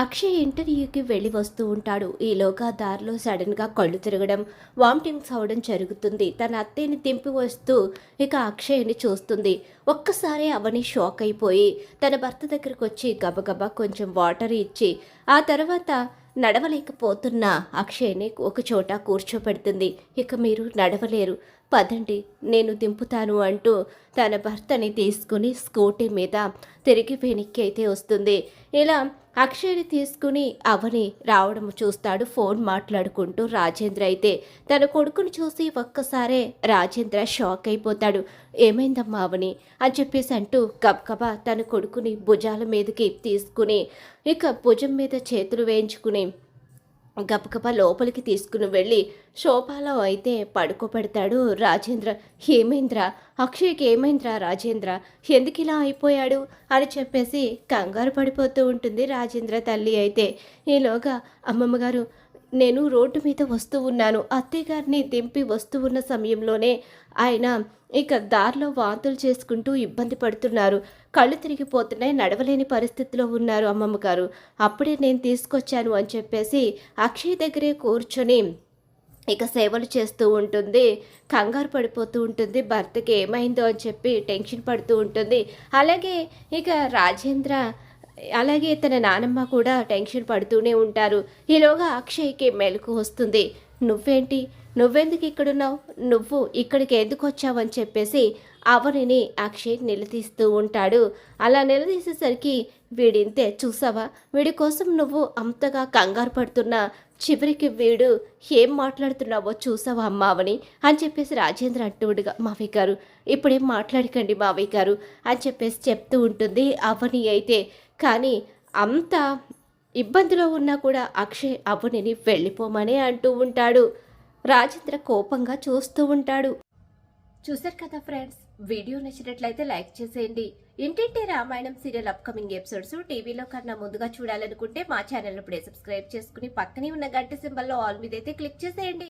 అక్షయ్ ఇంటర్వ్యూకి వెళ్ళి వస్తూ ఉంటాడు. ఈలోగా దారిలో సడన్గా కళ్ళు తిరగడం, వామిటింగ్స్ అవడం జరుగుతుంది. తన అత్తయ్యని దింపి వస్తూ ఇక అక్షయ్ని చూస్తుంది. ఒక్కసారి అవని షాక్ అయిపోయి తన భర్త దగ్గరకు వచ్చి గబగబా కొంచెం వాటర్ ఇచ్చి ఆ తర్వాత నడవలేకపోతున్న అక్షయ్ని ఒక చోట కూర్చోపెడుతుంది. ఇక మీరు నడవలేరు, పదండి నేను దింపుతాను అంటూ తన భర్తని తీసుకుని స్కూటీ మీద తిరిగి వెనక్కి అయితే వస్తుంది. ఇలా అక్షయ్ని తీసుకుని అవని రావడం చూస్తాడు. ఫోన్ మాట్లాడుకుంటూ రాజేంద్ర అయితే తన కొడుకుని చూసి ఒక్కసారే రాజేంద్ర షాక్ అయిపోతాడు. ఏమైందమ్మా అవని అని చెప్పేసి అంటూ గబగబా తన కొడుకుని భుజాల మీదకి తీసుకుని ఇక భుజం మీద చేతులు వేయించుకుని గబగబా లోపలికి తీసుకుని వెళ్ళి సోఫాలో అయితే పడుకోబెడతాడు రాజేంద్ర. ఏమైంద్రా అక్షయ్కి, ఏమైంద్రా రాజేంద్ర, ఎందుకు ఇలా అయిపోయాడు అని చెప్పేసి కంగారు పడిపోతూ ఉంటుంది రాజేంద్ర తల్లి అయితే. ఈలోగా అమ్మమ్మగారు, నేను రోడ్డు మీద వస్తూ ఉన్నాను, అత్తయ్య గారిని దింపి వస్తూ ఉన్న సమయంలోనే ఆయన ఇక దారిలో వాంతులు చేసుకుంటూ ఇబ్బంది పడుతున్నారు, కళ్ళు తిరిగిపోతున్నాయి, నడవలేని పరిస్థితిలో ఉన్నారు అమ్మమ్మ గారు, అప్పుడే నేను తీసుకొచ్చాను అని చెప్పేసి అక్షయ్ దగ్గరే కూర్చొని ఇక సేవలు చేస్తూ ఉంటుంది. కంగారు పడిపోతూ ఉంటుంది. భర్తకి ఏమైందో అని చెప్పి టెన్షన్ పడుతూ ఉంటుంది. అలాగే ఇక రాజేంద్ర అలాగే తన నానమ్మ కూడా టెన్షన్ పడుతూనే ఉంటారు. ఈలోగా అక్షయ్కి మెలకు వస్తుంది. నువ్వేంటి, నువ్వెందుకు ఇక్కడున్నావు, నువ్వు ఇక్కడికి ఎందుకు వచ్చావు అని చెప్పేసి అవనిని అక్షయ్ నిలదీస్తూ ఉంటాడు. అలా నిలదీసేసరికి వీడింతే, చూసావా వీడి కోసం నువ్వు అంతగా కంగారు పడుతున్నా, చివరికి వీడు ఏం మాట్లాడుతున్నావో చూసావా అమ్మావని అని చెప్పేసి రాజేంద్ర అంటుండగా, మావయ్య గారు ఇప్పుడేం మాట్లాడకండి మావయ్య గారు అని చెప్పేసి చెప్తూ ఉంటుంది అవని అయితే. కానీ అంత ఇబ్బందిలో ఉన్నా కూడా అక్షయ్ అవనిని వెళ్ళిపోమనే అంటూ ఉంటాడు. రాజేంద్ర కోపంగా చూస్తూ ఉంటాడు. చూసారు కదా ఫ్రెండ్స్, వీడియో నచ్చినట్లయితే లైక్ చేసేయండి. ఇంటింటి రామాయణం సీరియల్ అప్కమింగ్ ఎపిసోడ్స్ టీవీలో కన్నా ముందుగా చూడాలనుకుంటే మా ఛానల్ ఇప్పుడే సబ్స్క్రైబ్ చేసుకుని పక్కనే ఉన్న గంట సింబల్లో ఆల్ మీద అయితే క్లిక్ చేసేయండి.